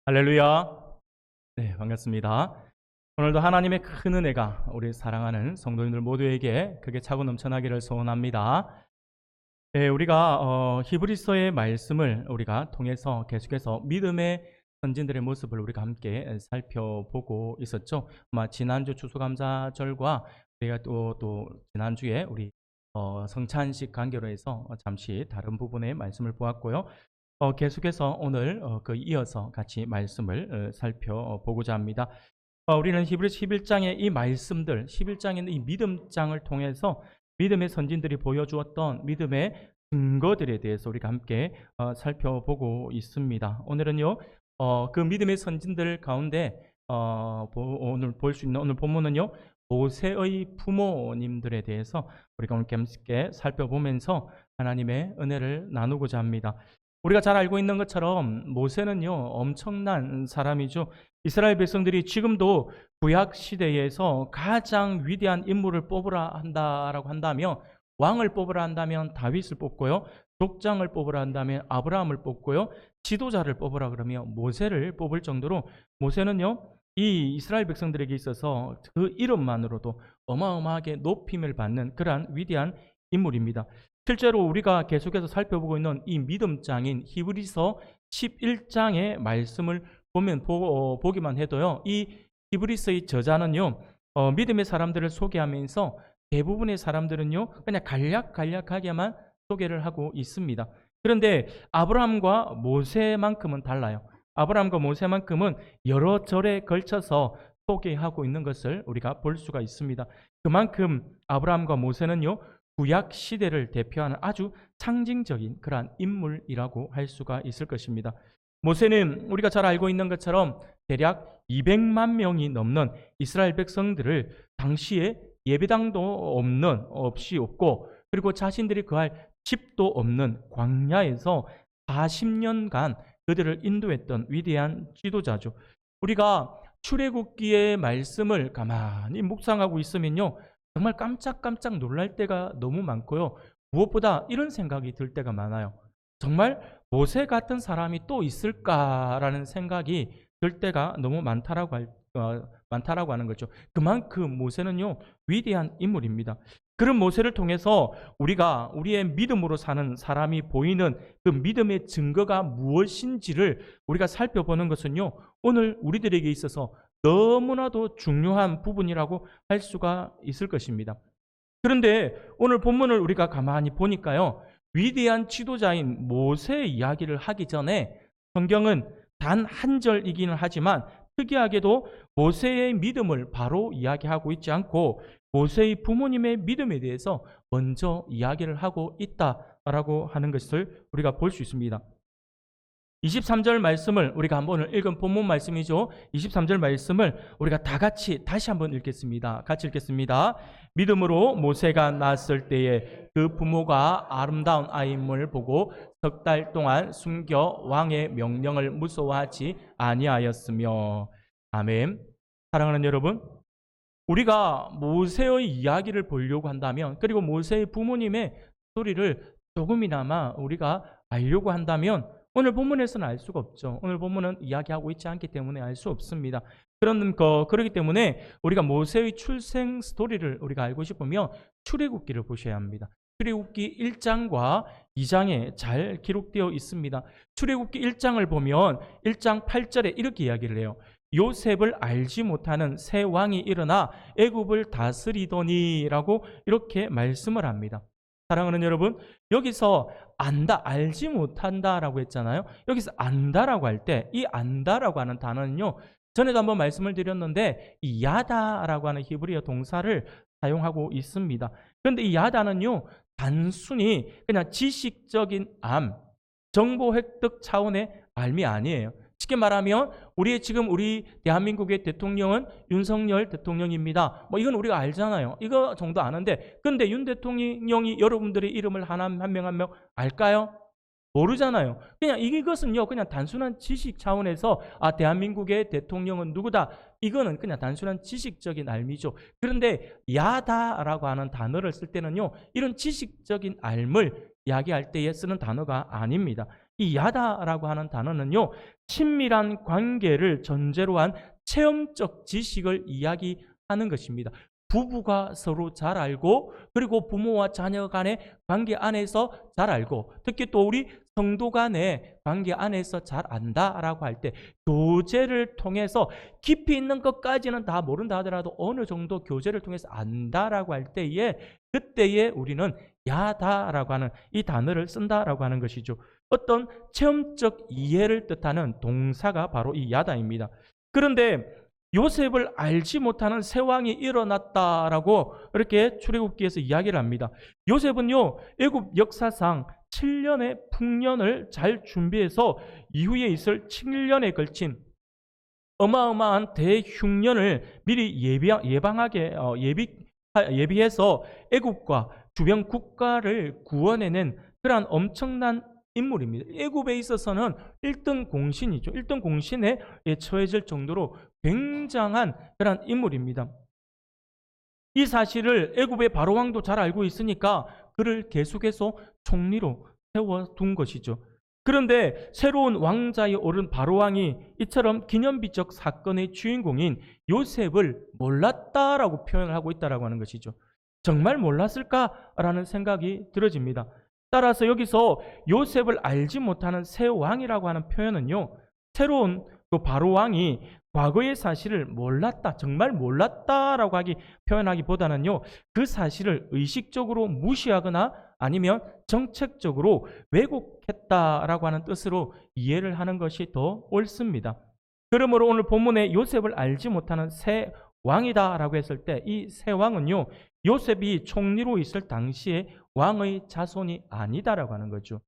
할렐루야. 네, 반갑습니다. 오늘도 하나님의 큰 은혜가 우리 사랑하는 성도님들 모두에게 크게 차고 넘쳐나기를 소원합니다. 네, 우리가 히브리서의 말씀을 우리가 통해서 계속해서 믿음의 선진들의 모습을 우리가 함께 살펴보고 있었죠. 아마 지난주 추수감사절과 우리가 또 지난주에 우리 성찬식 간결로 해서 잠시 다른 부분의 말씀을 보았고요. 계속해서 오늘 이어서 같이 말씀을 살펴보고자 합니다. 우리는 히브리서 11장의 이 말씀들, 11장에 있는 이 믿음장을 통해서 믿음의 선진들이 보여주었던 믿음의 증거들에 대해서 우리가 함께 살펴보고 있습니다. 오늘은요, 그 믿음의 선진들 가운데 오늘 볼 수 있는 오늘 본문은요, 모세의 부모님들에 대해서 우리가 오늘 함께 살펴보면서 하나님의 은혜를 나누고자 합니다. 우리가 잘 알고 있는 것처럼 모세는요, 엄청난 사람이죠. 이스라엘 백성들이 지금도 구약 시대에서 가장 위대한 인물을 뽑으라 한다라고 한다면, 왕을 뽑으라 한다면 다윗을 뽑고요, 족장을 뽑으라 한다면 아브라함을 뽑고요, 지도자를 뽑으라 그러면 모세를 뽑을 정도로 모세는요, 이 이스라엘 백성들에게 있어서 그 이름만으로도 어마어마하게 높임을 받는 그러한 위대한 인물입니다. 실제로 우리가 계속해서 살펴보고 있는 이 믿음장인 히브리서 11장의 말씀을 보기만 해도요, 이 히브리서의 저자는요, 믿음의 사람들을 소개하면서 대부분의 사람들은요, 그냥 간략하게만 소개를 하고 있습니다. 그런데 아브라함과 모세만큼은 달라요. 아브라함과 모세만큼은 여러 절에 걸쳐서 소개하고 있는 것을 우리가 볼 수가 있습니다. 그만큼 아브라함과 모세는요, 구약 시대를 대표하는 아주 상징적인 그러한 인물이라고 할 수가 있을 것입니다. 모세는 우리가 잘 알고 있는 것처럼 대략 200만 명이 넘는 이스라엘 백성들을 당시에 예배당도 없이 없고, 그리고 자신들이 거할 집도 없는 광야에서 40년간 그들을 인도했던 위대한 지도자죠. 우리가 출애굽기의 말씀을 가만히 묵상하고 있으면요, 정말 깜짝깜짝 놀랄 때가 너무 많고요. 무엇보다 이런 생각이 들 때가 많아요. 정말 모세 같은 사람이 또 있을까라는 생각이 들 때가 너무 많다라고 하는 거죠. 그만큼 모세는요, 위대한 인물입니다. 그런 모세를 통해서 우리가 우리의 믿음으로 사는 사람이 보이는 그 믿음의 증거가 무엇인지를 우리가 살펴보는 것은요, 오늘 우리들에게 있어서 너무나도 중요한 부분이라고 할 수가 있을 것입니다. 그런데 오늘 본문을 우리가 가만히 보니까요, 위대한 지도자인 모세의 이야기를 하기 전에 성경은 단 한 절이기는 하지만 특이하게도 모세의 믿음을 바로 이야기하고 있지 않고 모세의 부모님의 믿음에 대해서 먼저 이야기를 하고 있다라고 하는 것을 우리가 볼 수 있습니다. 23절 말씀을 우리가 한번 읽은 본문 말씀이죠. 23절 말씀을 우리가 다 같이 다시 한번 읽겠습니다. 같이 읽겠습니다. 믿음으로 모세가 낳았을 때에 그 부모가 아름다운 아임을 보고 석 달 동안 숨겨 왕의 명령을 무서워하지 아니하였으며. 아멘. 사랑하는 여러분, 우리가 모세의 이야기를 보려고 한다면, 그리고 모세의 부모님의 스토리를 조금이나마 우리가 알려고 한다면 오늘 본문에서는 알 수가 없죠. 오늘 본문은 이야기하고 있지 않기 때문에 알 수 없습니다. 그렇기 때문에 우리가 모세의 출생 스토리를 우리가 알고 싶으면 출애굽기를 보셔야 합니다. 출애굽기 1장과 2장에 잘 기록되어 있습니다. 출애굽기 1장을 보면 1장 8절에 이렇게 이야기를 해요. 요셉을 알지 못하는 새 왕이 일어나 애굽을 다스리더니라고 이렇게 말씀을 합니다. 사랑하는 여러분, 여기서 안다, 알지 못한다라고 했잖아요. 여기서 안다라고 할 때 이 안다라고 하는 단어는요, 전에도 한번 말씀을 드렸는데 이 야다라고 하는 히브리어 동사를 사용하고 있습니다. 그런데 이 야다는요, 단순히 그냥 지식적인 정보 획득 차원의 알미 아니에요. 쉽게 말하면 우리 대한민국의 대통령은 윤석열 대통령입니다. 이건 우리가 알잖아요. 이거 정도 아는데, 근데 윤 대통령이 여러분들의 이름을 한 명 한 명 알까요? 모르잖아요. 그냥 이것은요, 그냥 단순한 지식 차원에서 대한민국의 대통령은 누구다. 이거는 그냥 단순한 지식적인 알미죠. 그런데 야다라고 하는 단어를 쓸 때는요, 이런 지식적인 알을 이야기할 때에 쓰는 단어가 아닙니다. 이 야다라고 하는 단어는요, 친밀한 관계를 전제로 한 체험적 지식을 이야기하는 것입니다. 부부가 서로 잘 알고, 그리고 부모와 자녀 간의 관계 안에서 잘 알고, 특히 또 우리 성도 간의 관계 안에서 잘 안다라고 할 때, 교제를 통해서 깊이 있는 것까지는 다 모른다 하더라도 어느 정도 교제를 통해서 안다라고 할 때에, 그때에 우리는 야다라고 하는 이 단어를 쓴다라고 하는 것이죠. 어떤 체험적 이해를 뜻하는 동사가 바로 이 야다입니다. 그런데 요셉을 알지 못하는 새 왕이 일어났다라고 이렇게 출애굽기에서 이야기를 합니다. 요셉은요, 애굽 역사상 7년의 풍년을 잘 준비해서 이후에 있을 7년에 걸친 어마어마한 대흉년을 미리 예비해서 애굽과 주변 국가를 구원해낸 그러한 엄청난 인물입니다. 애굽에 있어서는 1등 공신이죠. 1등 공신에 처해질 정도로 굉장한 그런 인물입니다. 이 사실을 애굽의 바로왕도 잘 알고 있으니까 그를 계속해서 총리로 세워둔 것이죠. 그런데 새로운 왕자에 오른 바로왕이 이처럼 기념비적 사건의 주인공인 요셉을 몰랐다라고 표현을 하고 있다라고 하는 것이죠. 정말 몰랐을까라는 생각이 들어집니다. 따라서 여기서 요셉을 알지 못하는 새 왕이라고 하는 표현은요, 새로운 그 바로왕이 과거의 사실을 몰랐다, 정말 몰랐다라고 표현하기보다는요, 그 사실을 의식적으로 무시하거나 아니면 정책적으로 왜곡했다라고 하는 뜻으로 이해를 하는 것이 더 옳습니다. 그러므로 오늘 본문에 요셉을 알지 못하는 새 왕이다라고 했을 때, 이 새 왕은요, 요셉이 총리로 있을 당시에 왕의 자손이 아니다라고 하는 거죠.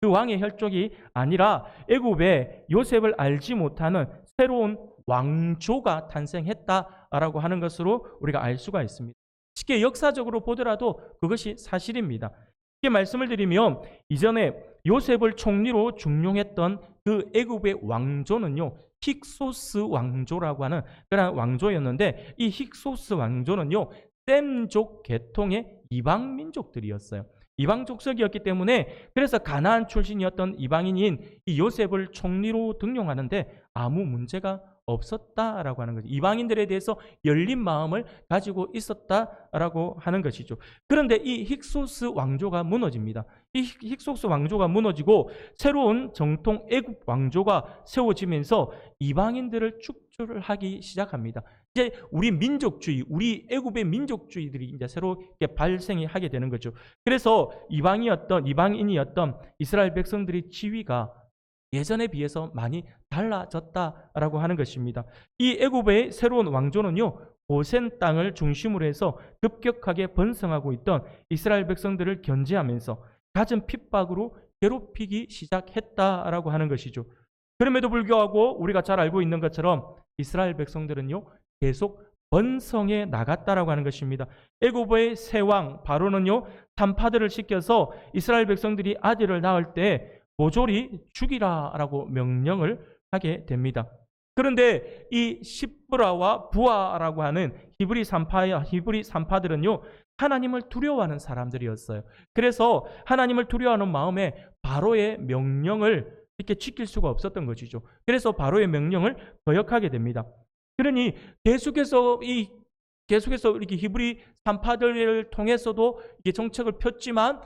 그 왕의 혈족이 아니라 애굽에 요셉을 알지 못하는 새로운 왕조가 탄생했다라고 하는 것으로 우리가 알 수가 있습니다. 쉽게 역사적으로 보더라도 그것이 사실입니다. 쉽게 말씀을 드리면 이전에 요셉을 총리로 중용했던 그 애굽의 왕조는요, 힉소스 왕조라고 하는 그런 왕조였는데, 이 힉소스 왕조는요, 셈족 계통의 이방 민족들이었어요. 이방 족속이었기 때문에 그래서 가나안 출신이었던 이방인인 이 요셉을 총리로 등용하는데 아무 문제가 없었다라고 하는 거죠. 이방인들에 대해서 열린 마음을 가지고 있었다라고 하는 것이죠. 그런데 이 힉소스 왕조가 무너집니다. 이 힉소스 왕조가 무너지고 새로운 정통 애굽 왕조가 세워지면서 이방인들을 축출을 하기 시작합니다. 이제 우리 민족주의, 우리 애굽의 민족주의들이 이제 새로 발생이 하게 되는 거죠. 그래서 이방인이었던 이스라엘 백성들의 지위가 예전에 비해서 많이 달라졌다라고 하는 것입니다. 이 애굽의 새로운 왕조는요, 고센 땅을 중심으로 해서 급격하게 번성하고 있던 이스라엘 백성들을 견제하면서 갖은 핍박으로 괴롭히기 시작했다라고 하는 것이죠. 그럼에도 불구하고 우리가 잘 알고 있는 것처럼 이스라엘 백성들은요, 계속 번성해 나갔다라고 하는 것입니다. 애굽의 새 왕 바로는요, 산파들을 시켜서 이스라엘 백성들이 아들을 낳을 때 모조리 죽이라라고 명령을 하게 됩니다. 그런데 이 시브라와 부아라고 하는 히브리 산파들은요, 하나님을 두려워하는 사람들이었어요. 그래서 하나님을 두려워하는 마음에 바로의 명령을 이렇게 지킬 수가 없었던 것이죠. 그래서 바로의 명령을 거역하게 됩니다. 그러니 계속해서 이렇게 히브리 산파들을 통해서도 이게 정책을 폈지만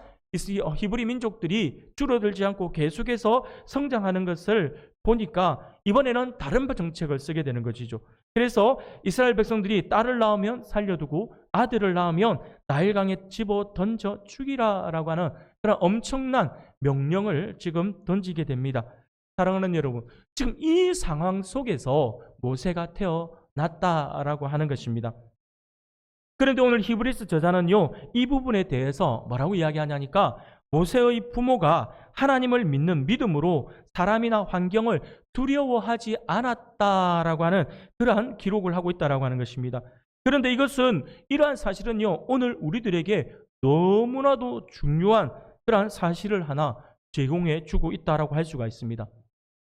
히브리 민족들이 줄어들지 않고 계속해서 성장하는 것을 보니까 이번에는 다른 정책을 쓰게 되는 것이죠. 그래서 이스라엘 백성들이 딸을 낳으면 살려두고 아들을 낳으면 나일강에 집어 던져 죽이라라고 하는 그런 엄청난 명령을 지금 던지게 됩니다. 사랑하는 여러분, 지금 이 상황 속에서 모세가 태어났다라고 하는 것입니다. 그런데 오늘 히브리서 저자는요, 이 부분에 대해서 뭐라고 이야기하냐니까, 모세의 부모가 하나님을 믿는 믿음으로 사람이나 환경을 두려워하지 않았다라고 하는 그러한 기록을 하고 있다라고 하는 것입니다. 그런데 이러한 사실은요, 오늘 우리들에게 너무나도 중요한 그러한 사실을 하나 제공해 주고 있다라고 할 수가 있습니다.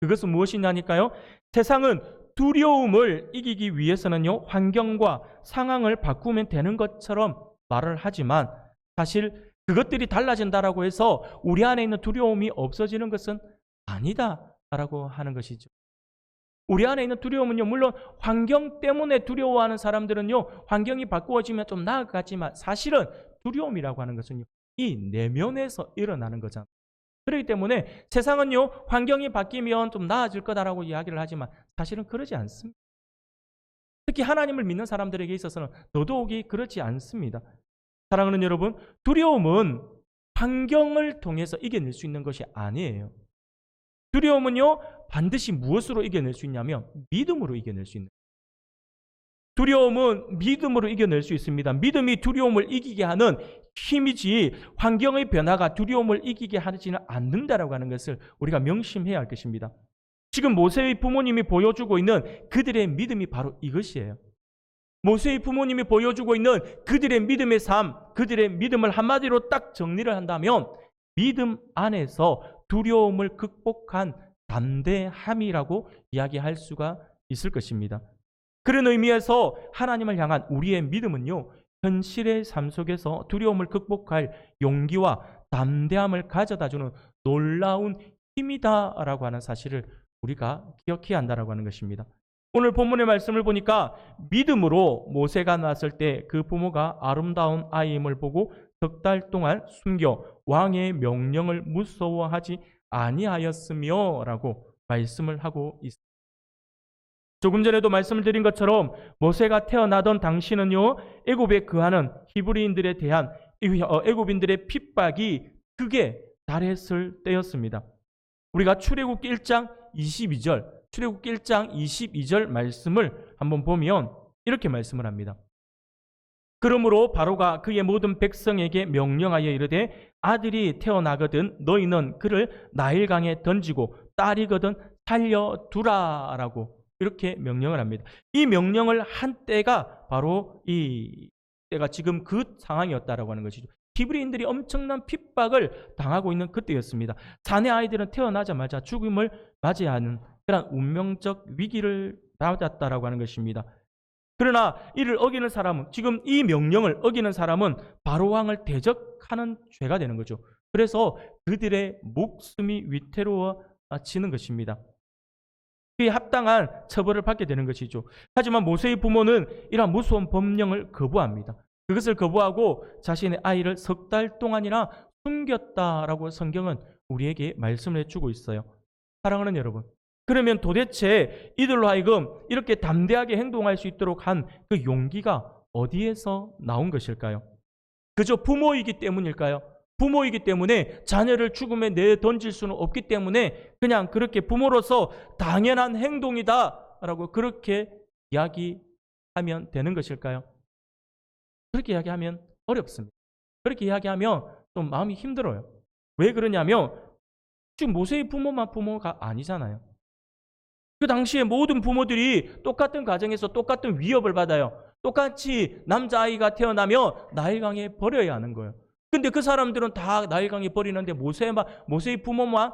그것은 무엇이냐니까요? 세상은 두려움을 이기기 위해서는요, 환경과 상황을 바꾸면 되는 것처럼 말을 하지만 사실 그것들이 달라진다라고 해서 우리 안에 있는 두려움이 없어지는 것은 아니다라고 하는 것이죠. 우리 안에 있는 두려움은요, 물론 환경 때문에 두려워하는 사람들은요, 환경이 바꾸어지면 좀 나아가지만 사실은 두려움이라고 하는 것은요, 이 내면에서 일어나는 거잖아요. 그렇기 때문에 세상은요, 환경이 바뀌면 좀 나아질 거다라고 이야기를 하지만 사실은 그러지 않습니다. 특히 하나님을 믿는 사람들에게 있어서는 더더욱이 그렇지 않습니다. 사랑하는 여러분, 두려움은 환경을 통해서 이겨낼 수 있는 것이 아니에요. 두려움은요, 반드시 무엇으로 이겨낼 수 있냐면 믿음으로 이겨낼 수 있는 거예요. 두려움은 믿음으로 이겨낼 수 있습니다. 믿음이 두려움을 이기게 하는 힘이지 환경의 변화가 두려움을 이기게 하지는 않는다라고 하는 것을 우리가 명심해야 할 것입니다. 지금 모세의 부모님이 보여주고 있는 그들의 믿음이 바로 이것이에요. 모세의 부모님이 보여주고 있는 그들의 믿음의 삶, 그들의 믿음을 한마디로 딱 정리를 한다면 믿음 안에서 두려움을 극복한 담대함이라고 이야기할 수가 있을 것입니다. 그런 의미에서 하나님을 향한 우리의 믿음은요, 현실의 삶 속에서 두려움을 극복할 용기와 담대함을 가져다주는 놀라운 힘이다라고 하는 사실을 우리가 기억해야 한다라고 하는 것입니다. 오늘 본문의 말씀을 보니까 믿음으로 모세가 낳았을 때 그 부모가 아름다운 아이임을 보고 석 달 동안 숨겨 왕의 명령을 무서워하지 아니하였으며 라고 말씀을 하고 있습니다. 조금 전에도 말씀을 드린 것처럼 모세가 태어나던 당시는요, 애굽에 거하는 히브리인들에 대한 애굽인들의 핍박이 크게 달했을 때였습니다. 우리가 출애굽 1장 22절, 출애굽 1장 22절 말씀을 한번 보면 이렇게 말씀을 합니다. 그러므로 바로가 그의 모든 백성에게 명령하여 이르되 아들이 태어나거든 너희는 그를 나일강에 던지고 딸이거든 살려두라라고 이렇게 명령을 합니다. 이 명령을 한 때가 바로 이 때가 지금 그 상황이었다라고 하는 것이죠. 히브리인들이 엄청난 핍박을 당하고 있는 그때였습니다. 자네 아이들은 태어나자마자 죽음을 맞이하는 그런 운명적 위기를 맞았다라고 하는 것입니다. 그러나 이를 어기는 사람은, 지금 이 명령을 어기는 사람은 바로왕을 대적하는 죄가 되는 거죠. 그래서 그들의 목숨이 위태로워지는 것입니다. 그에 합당한 처벌을 받게 되는 것이죠. 하지만 모세의 부모는 이러한 무서운 법령을 거부합니다. 그것을 거부하고 자신의 아이를 석 달 동안이나 숨겼다라고 성경은 우리에게 말씀을 해주고 있어요. 사랑하는 여러분, 그러면 도대체 이들로 하여금 이렇게 담대하게 행동할 수 있도록 한 그 용기가 어디에서 나온 것일까요? 그저 부모이기 때문일까요? 부모이기 때문에 자녀를 죽음에 내던질 수는 없기 때문에 그냥 그렇게 부모로서 당연한 행동이다라고 그렇게 이야기하면 되는 것일까요? 그렇게 이야기하면 어렵습니다. 그렇게 이야기하면 좀 마음이 힘들어요. 왜 그러냐면 지금 모세의 부모만 부모가 아니잖아요. 그 당시에 모든 부모들이 똑같은 가정에서 똑같은 위협을 받아요. 똑같이 남자아이가 태어나면 나일강에 버려야 하는 거예요. 근데 그 사람들은 다 나일강에 버리는데 모세의 부모만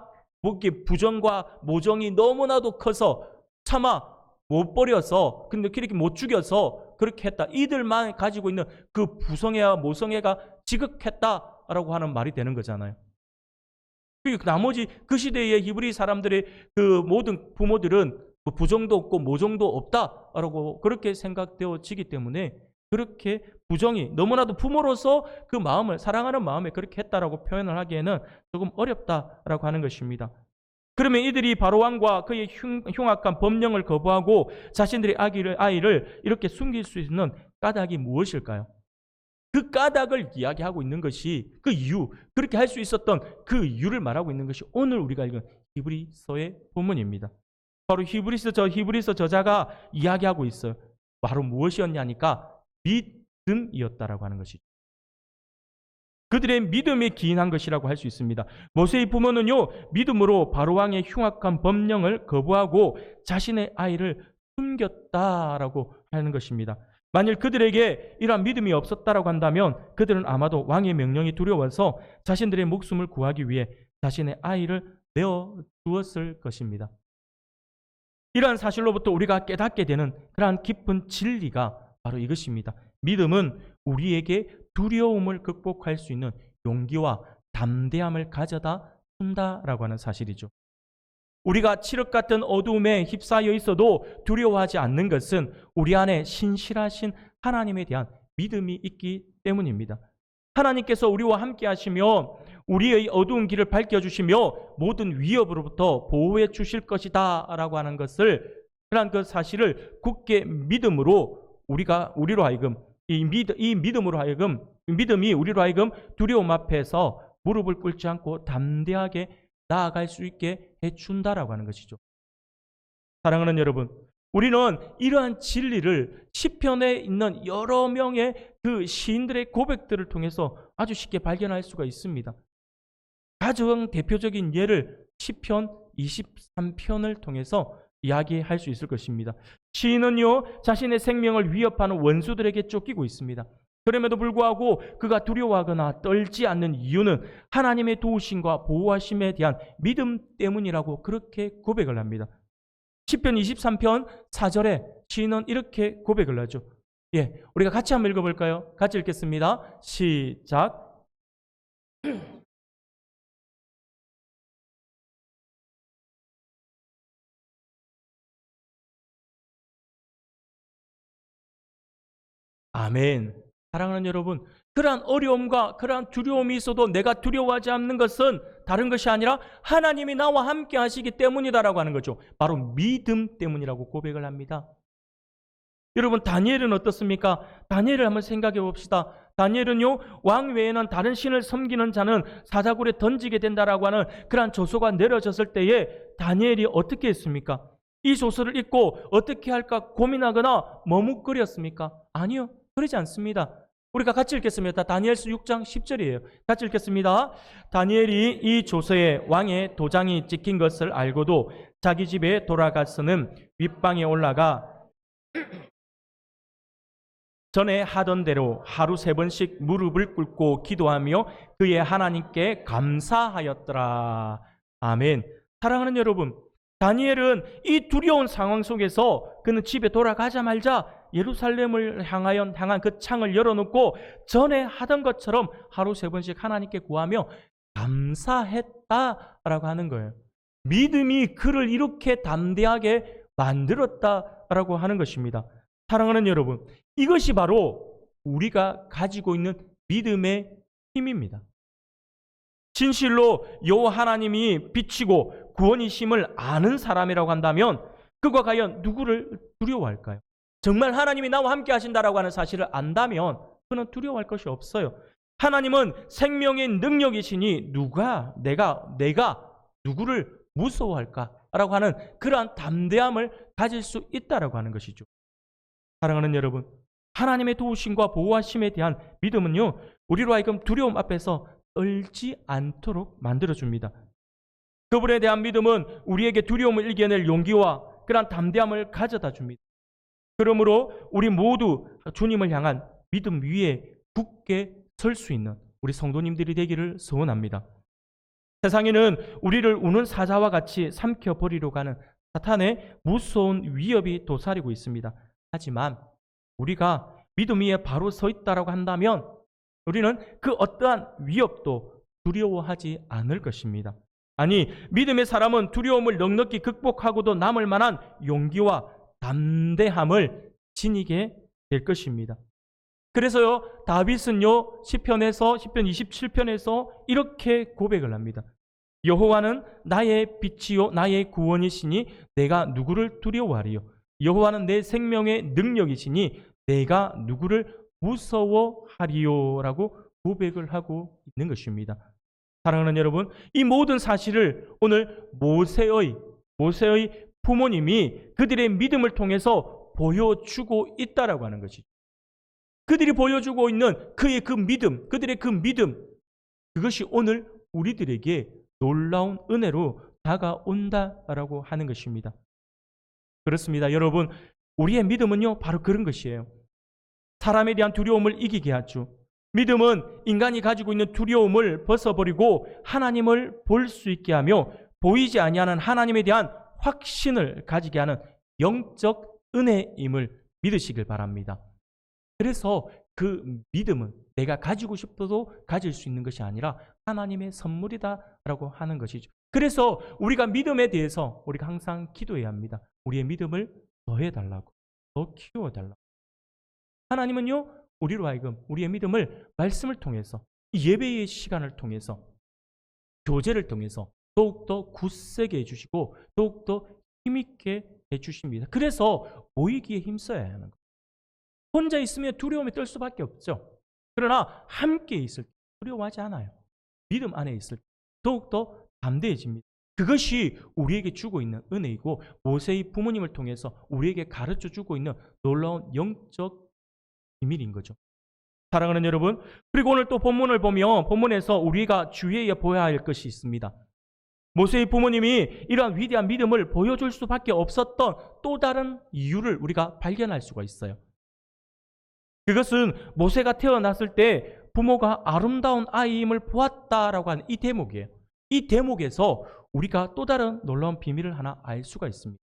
부정과 모정이 너무나도 커서 차마 못 버려서, 근데 그렇게 못 죽여서 그렇게 했다. 이들만 가지고 있는 그 부성애와 모성애가 지극했다라고 하는 말이 되는 거잖아요. 그리고 나머지 그 시대의 히브리 사람들의 그 모든 부모들은 부정도 없고 모정도 없다라고 그렇게 생각되어지기 때문에 그렇게 부정이 너무나도 부모로서 그 마음을, 사랑하는 마음에 그렇게 했다라고 표현을 하기에는 조금 어렵다라고 하는 것입니다. 그러면 이들이 바로왕과 그의 흉악한 법령을 거부하고 자신들의 아이를 이렇게 숨길 수 있는 까닭이 무엇일까요? 그 까닭을 이야기하고 있는 것이, 그 이유, 그렇게 할 수 있었던 그 이유를 말하고 있는 것이 오늘 우리가 읽은 히브리서의 본문입니다. 바로 히브리서 저자가 이야기하고 있어요. 바로 무엇이었냐니까 믿음이었다라고 하는 것이죠. 그들의 믿음이 기인한 것이라고 할 수 있습니다. 모세의 부모는요, 믿음으로 바로왕의 흉악한 법령을 거부하고 자신의 아이를 숨겼다라고 하는 것입니다. 만일 그들에게 이러한 믿음이 없었다라고 한다면 그들은 아마도 왕의 명령이 두려워서 자신들의 목숨을 구하기 위해 자신의 아이를 내어주었을 것입니다. 이러한 사실로부터 우리가 깨닫게 되는 그러한 깊은 진리가 바로 이것입니다. 믿음은 우리에게 두려움을 극복할 수 있는 용기와 담대함을 가져다 준다라고 하는 사실이죠. 우리가 칠흑 같은 어두움에 휩싸여 있어도 두려워하지 않는 것은 우리 안에 신실하신 하나님에 대한 믿음이 있기 때문입니다. 하나님께서 우리와 함께 하시며 우리의 어두운 길을 밝혀주시며 모든 위협으로부터 보호해 주실 것이다 라고 하는 것을, 그런 그 사실을 굳게 믿음으로 우리로 하여금 믿음이 우리로 하여금 두려움 앞에서 무릎을 꿇지 않고 담대하게 나아갈 수 있게 해준다라고 하는 것이죠. 사랑하는 여러분, 우리는 이러한 진리를 시편에 있는 여러 명의 그 시인들의 고백들을 통해서 아주 쉽게 발견할 수가 있습니다. 가장 대표적인 예를 시편 23편을 통해서 이야기할 수 있을 것입니다. 시인은요, 자신의 생명을 위협하는 원수들에게 쫓기고 있습니다. 그럼에도 불구하고 그가 두려워하거나 떨지 않는 이유는 하나님의 도우심과 보호하심에 대한 믿음 때문이라고 그렇게 고백을 합니다. 시편 23편 4절에 시인은 이렇게 고백을 하죠. 우리가 같이 한번 읽어볼까요? 같이 읽겠습니다. 시작. 아멘. 사랑하는 여러분, 그러한 어려움과 그러한 두려움이 있어도 내가 두려워하지 않는 것은 다른 것이 아니라 하나님이 나와 함께 하시기 때문이다라고 하는 거죠. 바로 믿음 때문이라고 고백을 합니다. 여러분, 다니엘은 어떻습니까? 다니엘을 한번 생각해 봅시다. 다니엘은요, 왕 외에는 다른 신을 섬기는 자는 사자굴에 던지게 된다라고 하는 그러한 조서가 내려졌을 때에 다니엘이 어떻게 했습니까? 이 조서를 읽고 어떻게 할까 고민하거나 머뭇거렸습니까? 아니요, 그러지 않습니다. 우리가 같이 읽겠습니다. 다니엘서 6장 10절이에요. 같이 읽겠습니다. 다니엘이 이 조서에 왕의 도장이 찍힌 것을 알고도 자기 집에 돌아가서는 윗방에 올라가 전에 하던 대로 하루 3번씩 무릎을 꿇고 기도하며 그의 하나님께 감사하였더라. 아멘. 사랑하는 여러분, 다니엘은 이 두려운 상황 속에서 그는 집에 돌아가자마자 예루살렘을 향한 그 창을 열어놓고 전에 하던 것처럼 하루 3번씩 하나님께 구하며 감사했다라고 하는 거예요. 믿음이 그를 이렇게 담대하게 만들었다라고 하는 것입니다. 사랑하는 여러분, 이것이 바로 우리가 가지고 있는 믿음의 힘입니다. 진실로 여호와 하나님이 빛이고 구원이심을 아는 사람이라고 한다면 그가 과연 누구를 두려워할까요? 정말 하나님이 나와 함께 하신다라고 하는 사실을 안다면 그는 두려워할 것이 없어요. 하나님은 생명의 능력이시니 내가 누구를 무서워할까라고 하는 그러한 담대함을 가질 수 있다라고 하는 것이죠. 사랑하는 여러분, 하나님의 도우심과 보호하심에 대한 믿음은요, 우리로 하여금 두려움 앞에서 떨지 않도록 만들어줍니다. 그분에 대한 믿음은 우리에게 두려움을 이겨낼 용기와 그러한 담대함을 가져다 줍니다. 그러므로 우리 모두 주님을 향한 믿음 위에 굳게 설 수 있는 우리 성도님들이 되기를 소원합니다. 세상에는 우리를 우는 사자와 같이 삼켜버리려고 하는 사탄의 무서운 위협이 도사리고 있습니다. 하지만 우리가 믿음 위에 바로 서 있다라고 한다면 우리는 그 어떠한 위협도 두려워하지 않을 것입니다. 아니, 믿음의 사람은 두려움을 넉넉히 극복하고도 남을 만한 용기와 담대함을 지니게 될 것입니다. 그래서요, 다윗은요, 시편 27편에서 이렇게 고백을 합니다. 여호와는 나의 빛이요 나의 구원이시니 내가 누구를 두려워하리요. 여호와는 내 생명의 능력이시니 내가 누구를 무서워하리요라고 고백을 하고 있는 것입니다. 사랑하는 여러분, 이 모든 사실을 오늘 모세의 부모님이 그들의 믿음을 통해서 보여주고 있다라고 하는 것이죠. 그들이 보여주고 있는 그의 그 믿음, 그들의 그 믿음, 그것이 오늘 우리들에게 놀라운 은혜로 다가온다라고 하는 것입니다. 그렇습니다. 여러분, 우리의 믿음은요, 바로 그런 것이에요. 사람에 대한 두려움을 이기게 하죠. 믿음은 인간이 가지고 있는 두려움을 벗어버리고 하나님을 볼 수 있게 하며 보이지 아니하는 하나님에 대한 확신을 가지게 하는 영적 은혜임을 믿으시길 바랍니다. 그래서 그 믿음은 내가 가지고 싶어도 가질 수 있는 것이 아니라 하나님의 선물이다라고 하는 것이죠. 그래서 우리가 믿음에 대해서 우리가 항상 기도해야 합니다. 우리의 믿음을 더해달라고, 더 키워달라고. 하나님은요, 우리로 하여금 우리의 믿음을 말씀을 통해서, 예배의 시간을 통해서, 교제를 통해서 더욱더 굳세게 해주시고 더욱더 힘있게 해주십니다. 그래서 모이기에 힘써야 하는 거예요. 혼자 있으면 두려움에 떨 수밖에 없죠. 그러나 함께 있을 때 두려워하지 않아요. 믿음 안에 있을 때 더욱더 담대해집니다. 그것이 우리에게 주고 있는 은혜이고 모세의 부모님을 통해서 우리에게 가르쳐 주고 있는 놀라운 영적 비밀인 거죠. 사랑하는 여러분, 그리고 오늘 또 본문을 보면 본문에서 우리가 주의해야 보아야 할 것이 있습니다. 모세의 부모님이 이러한 위대한 믿음을 보여줄 수밖에 없었던 또 다른 이유를 우리가 발견할 수가 있어요. 그것은 모세가 태어났을 때 부모가 아름다운 아이임을 보았다라고 하는 이 대목이에요. 이 대목에서 우리가 또 다른 놀라운 비밀을 하나 알 수가 있습니다.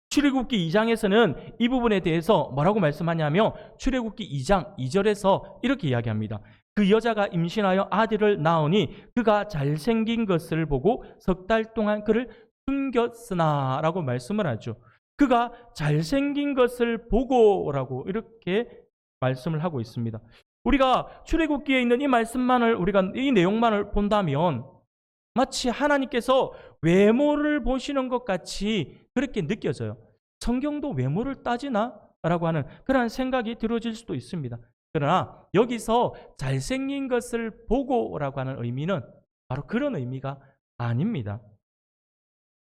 출애굽기 2장에서는 이 부분에 대해서 뭐라고 말씀하냐면 출애굽기 2장 2절에서 이렇게 이야기합니다. 그 여자가 임신하여 아들을 낳으니 그가 잘생긴 것을 보고 석 달 동안 그를 숨겼으나 라고 말씀을 하죠. 그가 잘생긴 것을 보고라고 이렇게 말씀을 하고 있습니다. 우리가 출애굽기에 있는 이 말씀만을 우리가 이 내용만을 본다면 마치 하나님께서 외모를 보시는 것 같이 그렇게 느껴져요. 성경도 외모를 따지나? 라고 하는 그런 생각이 들어질 수도 있습니다. 그러나 여기서 잘생긴 것을 보고라고 하는 의미는 바로 그런 의미가 아닙니다.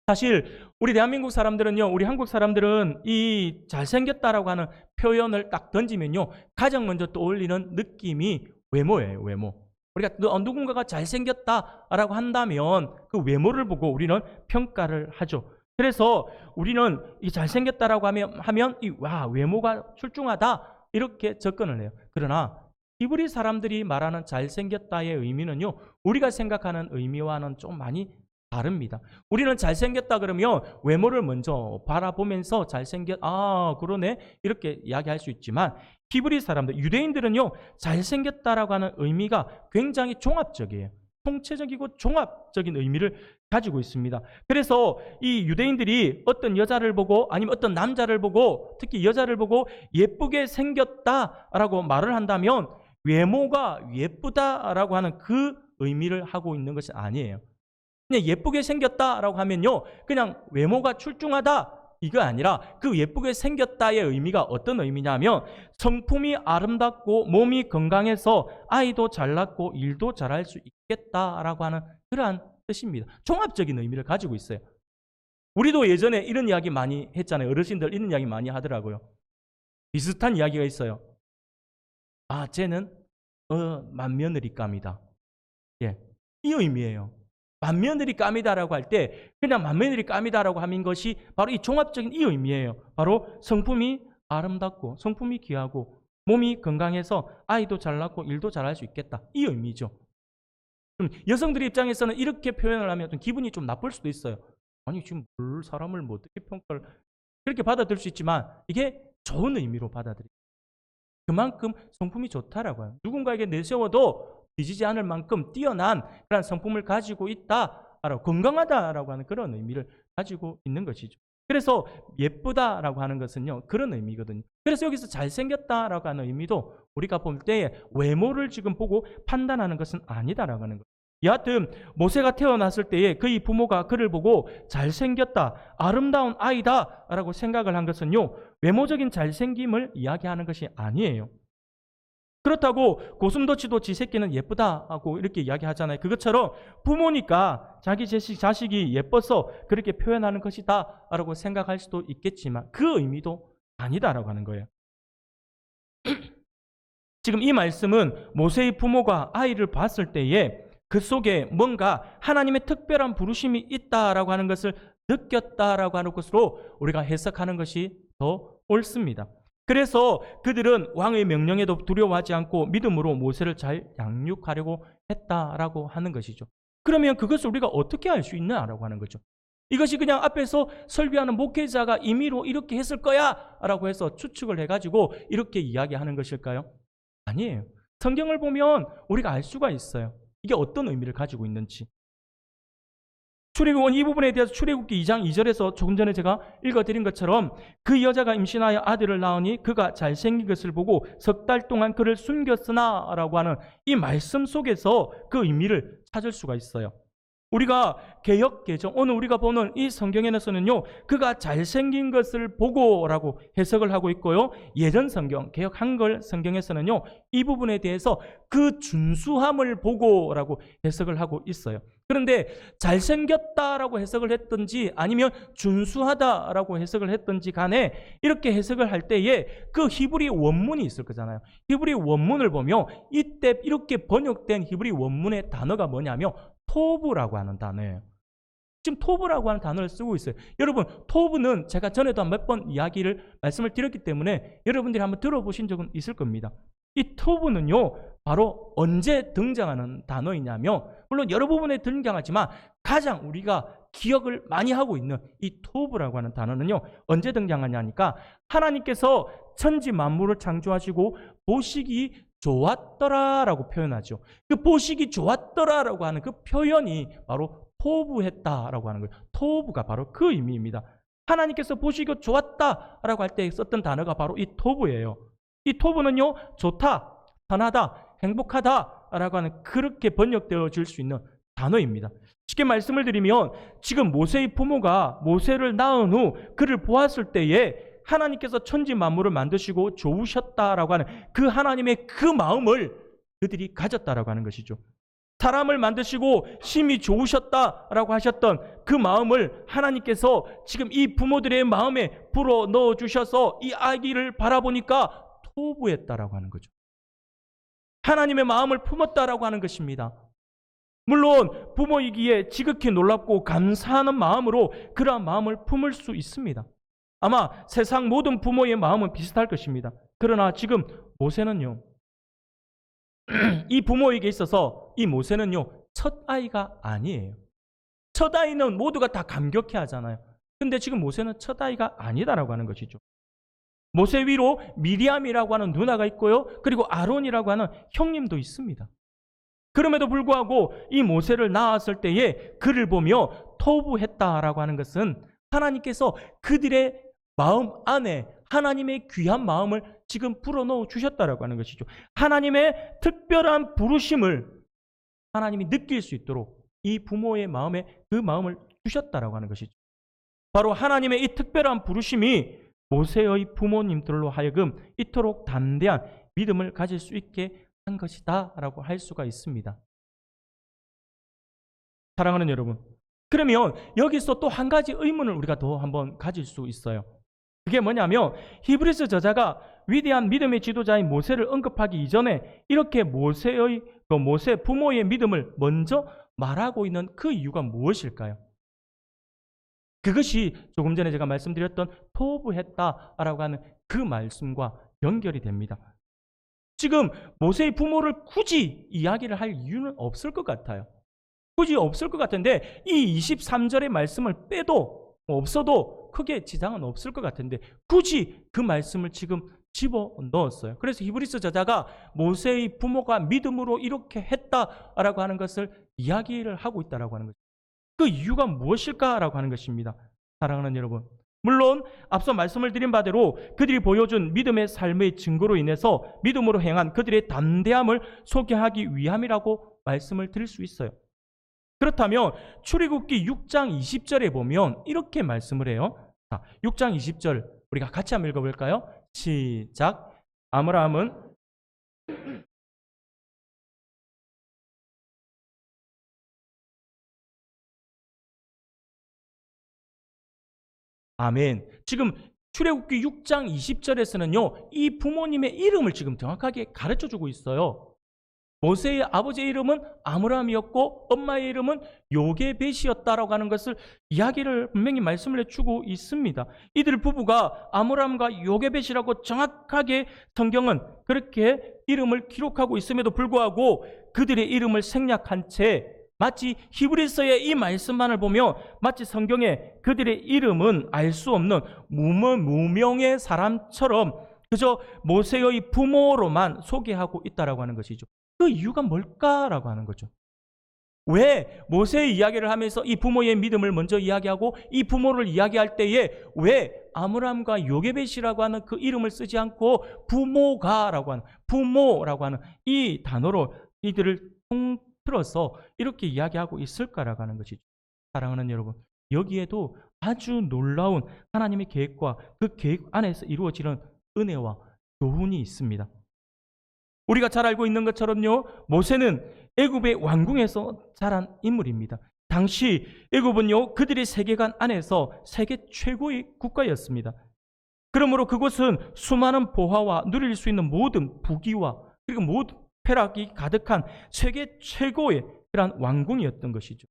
사실 우리 대한민국 사람들은요, 우리 한국 사람들은 이 잘생겼다라고 하는 표현을 딱 던지면요, 가장 먼저 떠올리는 느낌이 외모예요, 외모. 우리가 누군가가 잘생겼다라고 한다면 그 외모를 보고 우리는 평가를 하죠. 그래서 우리는 이 잘생겼다라고 하면 와, 외모가 출중하다 이렇게 접근을 해요. 그러나 히브리 사람들이 말하는 잘생겼다의 의미는요, 우리가 생각하는 의미와는 좀 많이 다릅니다. 우리는 잘생겼다 그러면 외모를 먼저 바라보면서 그러네 이렇게 이야기할 수 있지만 히브리 사람들, 유대인들은요, 잘생겼다라고 하는 의미가 굉장히 종합적이에요. 통체적이고 종합적인 의미를 가지고 있습니다. 그래서 이 유대인들이 어떤 여자를 보고 아니면 어떤 남자를 보고 특히 여자를 보고 예쁘게 생겼다라고 말을 한다면 외모가 예쁘다라고 하는 그 의미를 하고 있는 것이 아니에요. 그냥 예쁘게 생겼다라고 하면요, 그냥 외모가 출중하다 이거 아니라 그 예쁘게 생겼다의 의미가 어떤 의미냐면 성품이 아름답고 몸이 건강해서 아이도 잘 낳고 일도 잘할 수 있겠다라고 하는 그러한 뜻입니다. 종합적인 의미를 가지고 있어요. 우리도 예전에 이런 이야기 많이 했잖아요. 어르신들 이런 이야기 많이 하더라고요. 비슷한 이야기가 있어요. 쟤는 맏며느리감이다. 예, 이 의미예요. 맏며느리감이다라고 할 때 그냥 맏며느리감이다라고 하는 것이 바로 이 종합적인 이 의미예요. 바로 성품이 아름답고 성품이 귀하고 몸이 건강해서 아이도 잘 낳고 일도 잘할 수 있겠다. 이 의미죠. 그럼 여성들의 입장에서는 이렇게 표현을 하면 좀 기분이 좀 나쁠 수도 있어요. 아니 지금 사람을 뭐 어떻게 평가를 그렇게 받아들일 수 있지만 이게 좋은 의미로 받아들여요. 그만큼 성품이 좋다라고 해요. 누군가에게 내세워도 뒤지지 않을 만큼 뛰어난 그런 성품을 가지고 있다라고, 건강하다라고 하는 그런 의미를 가지고 있는 것이죠. 그래서 예쁘다라고 하는 것은요, 그런 의미거든요. 그래서 여기서 잘생겼다라고 하는 의미도 우리가 볼 때에 외모를 지금 보고 판단하는 것은 아니다라고 하는 거예요. 여하튼 모세가 태어났을 때에 그의 부모가 그를 보고 잘생겼다, 아름다운 아이다라고 생각을 한 것은요, 외모적인 잘생김을 이야기하는 것이 아니에요. 그렇다고 고슴도치도 지 새끼는 예쁘다 하고 이렇게 이야기하잖아요. 그것처럼 부모니까 자기 자식이 예뻐서 그렇게 표현하는 것이다 라고 생각할 수도 있겠지만 그 의미도 아니다라고 하는 거예요. 지금 이 말씀은 모세의 부모가 아이를 봤을 때에 그 속에 뭔가 하나님의 특별한 부르심이 있다라고 하는 것을 느꼈다라고 하는 것으로 우리가 해석하는 것이 더 옳습니다. 그래서 그들은 왕의 명령에도 두려워하지 않고 믿음으로 모세를 잘 양육하려고 했다라고 하는 것이죠. 그러면 그것을 우리가 어떻게 알 수 있나라고 하는 거죠. 이것이 그냥 앞에서 설교하는 목회자가 임의로 이렇게 했을 거야 라고 해서 추측을 해가지고 이렇게 이야기하는 것일까요? 아니에요. 성경을 보면 우리가 알 수가 있어요. 이게 어떤 의미를 가지고 있는지. 출애굽은 이 부분에 대해서 출애굽기 2장 2절에서 조금 전에 제가 읽어드린 것처럼 그 여자가 임신하여 아들을 낳으니 그가 잘생긴 것을 보고 3달 동안 그를 숨겼으나 라고 하는 이 말씀 속에서 그 의미를 찾을 수가 있어요. 우리가 개역 개정, 오늘 우리가 보는 이 성경에서는요, 그가 잘생긴 것을 보고 라고 해석을 하고 있고요, 예전 성경, 개역 한글 성경에서는요, 이 부분에 대해서 그 준수함을 보고 라고 해석을 하고 있어요. 그런데 잘생겼다라고 해석을 했든지 아니면 준수하다라고 해석을 했든지 간에 이렇게 해석을 할 때에 그 히브리 원문이 있을 거잖아요. 히브리 원문을 보면 이때 이렇게 번역된 히브리 원문의 단어가 뭐냐면 토브라고 하는 단어예요. 지금 토브라고 하는 단어를 쓰고 있어요. 여러분, 토브는 제가 전에도 몇 번 말씀을 드렸기 때문에 여러분들이 한번 들어보신 적은 있을 겁니다. 이 토브는요, 바로 언제 등장하는 단어이냐면, 물론 여러 부분에 등장하지만 가장 우리가 기억을 많이 하고 있는 이 토브라고 하는 단어는요, 언제 등장하냐니까 하나님께서 천지 만물을 창조하시고 보시기 좋았더라라고 표현하죠. 그 보시기 좋았더라라고 하는 그 표현이 바로 토브했다라고 하는 거예요. 토브가 바로 그 의미입니다. 하나님께서 보시기 좋았다라고 할 때 썼던 단어가 바로 이 토브예요. 이 토브는요, 좋다, 선하다, 행복하다라고 하는 그렇게 번역되어질 수 있는 단어입니다. 쉽게 말씀을 드리면 지금 모세의 부모가 모세를 낳은 후 그를 보았을 때에 하나님께서 천지 만물을 만드시고 좋으셨다라고 하는 그 하나님의 그 마음을 그들이 가졌다라고 하는 것이죠. 사람을 만드시고 심히 좋으셨다라고 하셨던 그 마음을 하나님께서 지금 이 부모들의 마음에 불어 넣어 주셔서 이 아기를 바라보니까 토부했다라고 하는 거죠. 하나님의 마음을 품었다라고 하는 것입니다. 물론 부모이기에 지극히 놀랍고 감사하는 마음으로 그러한 마음을 품을 수 있습니다. 아마 세상 모든 부모의 마음은 비슷할 것입니다. 그러나 지금 모세는요, 이 부모에게 있어서 이 모세는요, 첫 아이가 아니에요. 첫 아이는 모두가 다 감격해 하잖아요. 근데 지금 모세는 첫 아이가 아니다라고 하는 것이죠. 모세 위로 미리암이라고 하는 누나가 있고요, 그리고 아론이라고 하는 형님도 있습니다. 그럼에도 불구하고 이 모세를 낳았을 때에 그를 보며 토부했다라고 하는 것은 하나님께서 그들의 마음 안에 하나님의 귀한 마음을 지금 불어넣어 주셨다라고 하는 것이죠. 하나님의 특별한 부르심을 하나님이 느낄 수 있도록 이 부모의 마음에 그 마음을 주셨다라고 하는 것이죠. 바로 하나님의 이 특별한 부르심이 모세의 부모님들로 하여금 이토록 담대한 믿음을 가질 수 있게 한 것이다 라고 할 수가 있습니다. 사랑하는 여러분, 그러면 여기서 또 한 가지 의문을 우리가 더 한번 가질 수 있어요. 그게 뭐냐면 히브리서 저자가 위대한 믿음의 지도자인 모세를 언급하기 이전에 이렇게 모세 부모의 믿음을 먼저 말하고 있는 그 이유가 무엇일까요? 그것이 조금 전에 제가 말씀드렸던 토부했다라고 하는 그 말씀과 연결이 됩니다. 지금 모세의 부모를 굳이 이야기를 할 이유는 없을 것 같아요. 굳이 없을 것 같은데 이 23절의 말씀을 빼도 없어도 크게 지장은 없을 것 같은데 굳이 그 말씀을 지금 집어넣었어요. 그래서 히브리서 저자가 모세의 부모가 믿음으로 이렇게 했다라고 하는 것을 이야기를 하고 있다라고 하는 거죠. 그 이유가 무엇일까라고 하는 것입니다. 사랑하는 여러분, 물론 앞서 말씀을 드린 바대로 그들이 보여준 믿음의 삶의 증거로 인해서 믿음으로 행한 그들의 담대함을 소개하기 위함이라고 말씀을 드릴 수 있어요. 그렇다면 출애굽기 6장 20절에 보면 이렇게 말씀을 해요. 6장 20절 우리가 같이 한번 읽어볼까요? 시작. 아므라함은 아멘. 지금 출애굽기 6장 20절에서는요, 이 부모님의 이름을 지금 정확하게 가르쳐주고 있어요. 모세의 아버지의 이름은 아므람이었고 엄마의 이름은 요게벳이었다라고 하는 것을 이야기를 분명히 말씀을 해주고 있습니다. 이들 부부가 아므람과 요게벳이라고 정확하게 성경은 그렇게 이름을 기록하고 있음에도 불구하고 그들의 이름을 생략한 채 마치 히브리서의 이 말씀만을 보면 마치 성경에 그들의 이름은 알 수 없는 무명의 사람처럼 그저 모세의 부모로만 소개하고 있다라고 하는 것이죠. 그 이유가 뭘까라고 하는 거죠. 왜 모세의 이야기를 하면서 이 부모의 믿음을 먼저 이야기하고 이 부모를 이야기할 때에 왜 아므람과 요게벳이라고 하는 그 이름을 쓰지 않고 부모가라고 하는 부모라고 하는 이 단어로 이들을 통틀어서 이렇게 이야기하고 있을까라고 하는 것이죠. 사랑하는 여러분, 여기에도 아주 놀라운 하나님의 계획과 그 계획 안에서 이루어지는 은혜와 교훈이 있습니다. 우리가 잘 알고 있는 것처럼요, 모세는 애굽의 왕궁에서 자란 인물입니다. 당시 애굽은요, 그들의 세계관 안에서 세계 최고의 국가였습니다. 그러므로 그곳은 수많은 보화와 누릴 수 있는 모든 부귀와 그리고 모든 쾌락이 가득한 세계 최고의 그런 왕궁이었던 것이죠.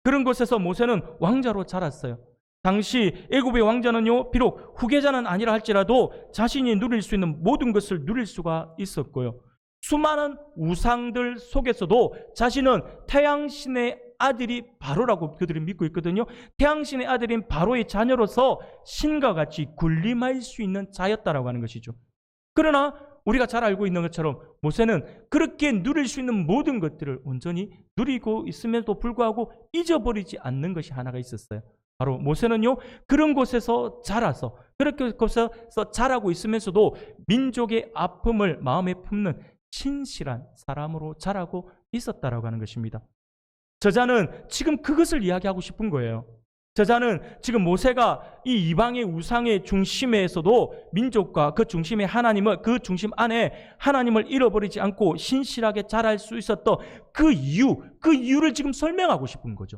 그런 곳에서 모세는 왕자로 자랐어요. 당시 애굽의 왕자는요, 비록 후계자는 아니라 할지라도 자신이 누릴 수 있는 모든 것을 누릴 수가 있었고요. 수많은 우상들 속에서도 자신은 태양신의 아들이 바로라고 그들이 믿고 있거든요. 태양신의 아들인 바로의 자녀로서 신과 같이 군림할 수 있는 자였다라고 하는 것이죠. 그러나 우리가 잘 알고 있는 것처럼 모세는 그렇게 누릴 수 있는 모든 것들을 온전히 누리고 있음에도 불구하고 잊어버리지 않는 것이 하나가 있었어요. 바로 모세는요, 그런 곳에서 자라서 그렇게 곳에서 자라고 있으면서도 민족의 아픔을 마음에 품는 신실한 사람으로 자라고 있었다라고 하는 것입니다. 저자는 지금 그것을 이야기하고 싶은 거예요. 저자는 지금 모세가 이 이방의 우상의 중심에서도 민족과 그 중심의 하나님을, 그 중심 안에 하나님을 잃어버리지 않고 신실하게 자랄 수 있었던 그 이유를 지금 설명하고 싶은 거죠.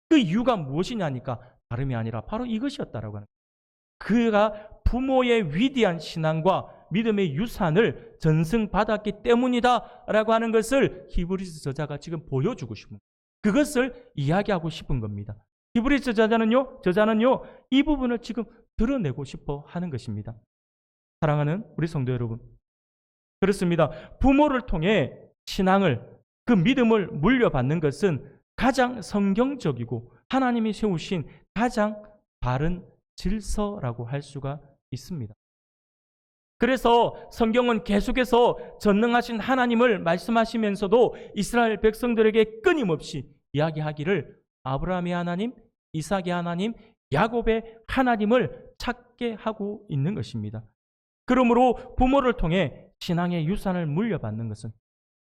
그 이유가 무엇이냐니까 다름이 아니라 바로 이것이었다라고 하는 거예요. 그가 부모의 위대한 신앙과 믿음의 유산을 전승받았기 때문이다라고 하는 것을 히브리서 저자가 지금 보여주고 싶은 거예요. 그것을 이야기하고 싶은 겁니다. 히브리서 저자는요 이 부분을 지금 드러내고 싶어 하는 것입니다. 사랑하는 우리 성도 여러분, 그렇습니다. 부모를 통해 신앙을, 그 믿음을 물려받는 것은 가장 성경적이고 하나님이 세우신 가장 바른 질서라고 할 수가 있습니다. 그래서 성경은 계속해서 전능하신 하나님을 말씀하시면서도 이스라엘 백성들에게 끊임없이 이야기하기를 아브라함의 하나님, 이삭의 하나님, 야곱의 하나님을 찾게 하고 있는 것입니다. 그러므로 부모를 통해 신앙의 유산을 물려받는 것은,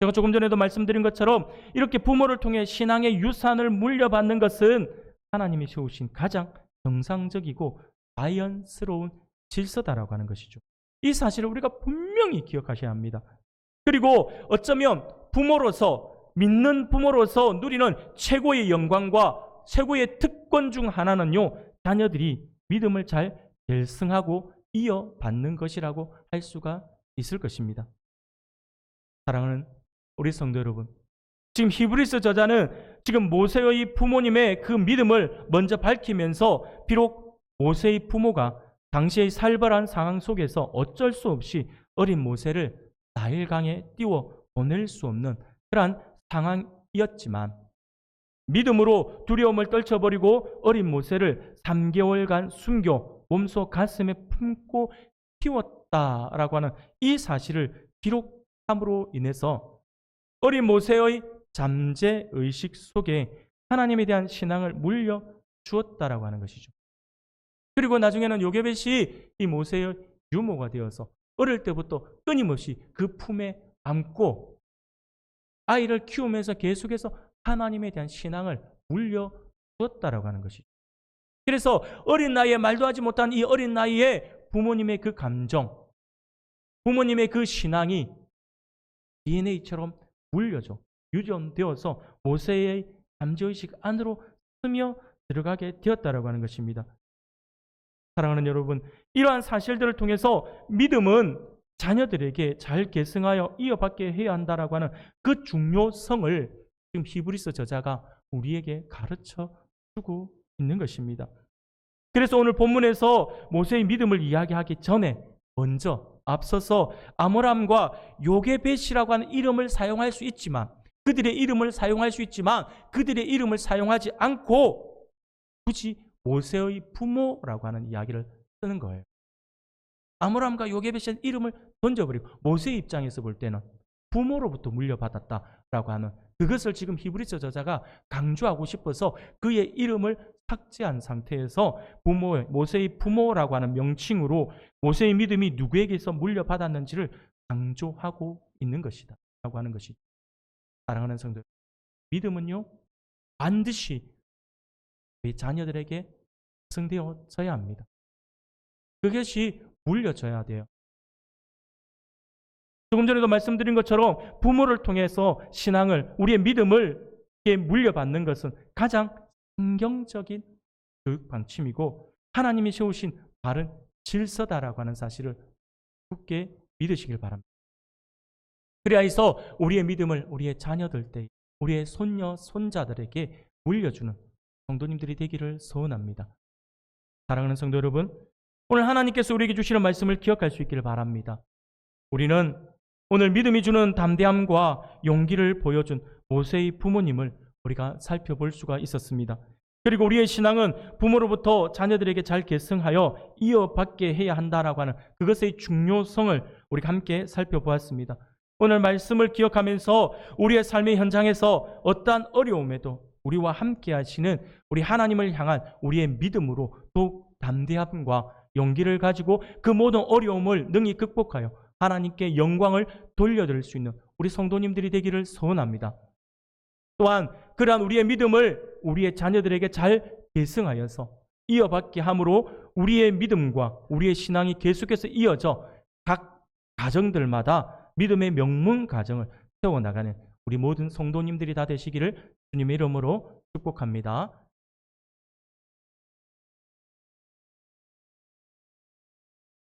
제가 조금 전에도 말씀드린 것처럼 이렇게 부모를 통해 신앙의 유산을 물려받는 것은 하나님이 세우신 가장 정상적이고 자연스러운 질서다라고 하는 것이죠. 이 사실을 우리가 분명히 기억하셔야 합니다. 그리고 어쩌면 부모로서, 믿는 부모로서 누리는 최고의 영광과 최고의 특권 중 하나는요, 자녀들이 믿음을 잘 결승하고 이어받는 것이라고 할 수가 있을 것입니다. 사랑하는 우리 성도 여러분, 지금 히브리서 저자는 지금 모세의 부모님의 그 믿음을 먼저 밝히면서 비록 모세의 부모가 당시의 살벌한 상황 속에서 어쩔 수 없이 어린 모세를 나일강에 띄워 보낼 수 없는 그러한 상황이었지만 믿음으로 두려움을 떨쳐버리고 어린 모세를 3개월간 숨겨 몸소 가슴에 품고 키웠다라고 하는 이 사실을 기록함으로 인해서 어린 모세의 잠재의식 속에 하나님에 대한 신앙을 물려주었다라고 하는 것이죠. 그리고 나중에는 요게벳이 이 모세의 유모가 되어서 어릴 때부터 끊임없이 그 품에 안고 아이를 키우면서 계속해서 하나님에 대한 신앙을 물려주었다라고 하는 것이죠. 그래서 어린 나이에 말도 하지 못한 이 어린 나이에 부모님의 그 감정, 부모님의 그 신앙이 DNA처럼 물려져 유전되어서 모세의 잠재의식 안으로 스며 들어가게 되었다라고 하는 것입니다. 사랑하는 여러분, 이러한 사실들을 통해서 믿음은 자녀들에게 잘 계승하여 이어받게 해야 한다라고 하는 그 중요성을 지금 히브리서 저자가 우리에게 가르쳐 주고 있는 것입니다. 그래서 오늘 본문에서 모세의 믿음을 이야기하기 전에 먼저 앞서서 아므람과 요게벳이라고 하는 이름을 사용할 수 있지만, 그들의 이름을 사용할 수 있지만 그들의 이름을 사용하지 않고 굳이 모세의 부모라고 하는 이야기를 쓰는 거예요. 아므람과 요게벳의 이름을 던져버리고 모세의 입장에서 볼 때는 부모로부터 물려받았다라고 하는 그것을 지금 히브리서 저자가 강조하고 싶어서 그의 이름을 삭제한 상태에서 모세의 부모라고 하는 명칭으로 모세의 믿음이 누구에게서 물려받았는지를 강조하고 있는 것이다 라고 하는 것이 사랑하는 성도, 믿음은요 반드시 우리 자녀들에게 형성되어져야 합니다. 그것이 물려져야 돼요. 조금 전에도 말씀드린 것처럼 부모를 통해서 신앙을, 우리의 믿음을 물려받는 것은 가장 성경적인 교육 방침이고 하나님이 세우신 바른 질서다라고 하는 사실을 굳게 믿으시길 바랍니다. 그래야 해서 우리의 믿음을 우리의 자녀들 때, 우리의 손녀, 손자들에게 물려주는 성도님들이 되기를 소원합니다. 사랑하는 성도 여러분, 오늘 하나님께서 우리에게 주시는 말씀을 기억할 수 있기를 바랍니다. 우리는 오늘 믿음이 주는 담대함과 용기를 보여준 모세의 부모님을 우리가 살펴볼 수가 있었습니다. 그리고 우리의 신앙은 부모로부터 자녀들에게 잘 계승하여 이어받게 해야 한다라고 하는 그것의 중요성을 우리가 함께 살펴보았습니다. 오늘 말씀을 기억하면서 우리의 삶의 현장에서 어떠한 어려움에도 우리와 함께 하시는 우리 하나님을 향한 우리의 믿음으로 또 담대함과 용기를 가지고 그 모든 어려움을 능히 극복하여 하나님께 영광을 돌려드릴 수 있는 우리 성도님들이 되기를 소원합니다. 또한 그러한 우리의 믿음을 우리의 자녀들에게 잘 계승하여서 이어받게 함으로 우리의 믿음과 우리의 신앙이 계속해서 이어져 각 가정들마다 믿음의 명문 가정을 세워나가는 우리 모든 성도님들이 다 되시기를 주님의 이름으로 축복합니다.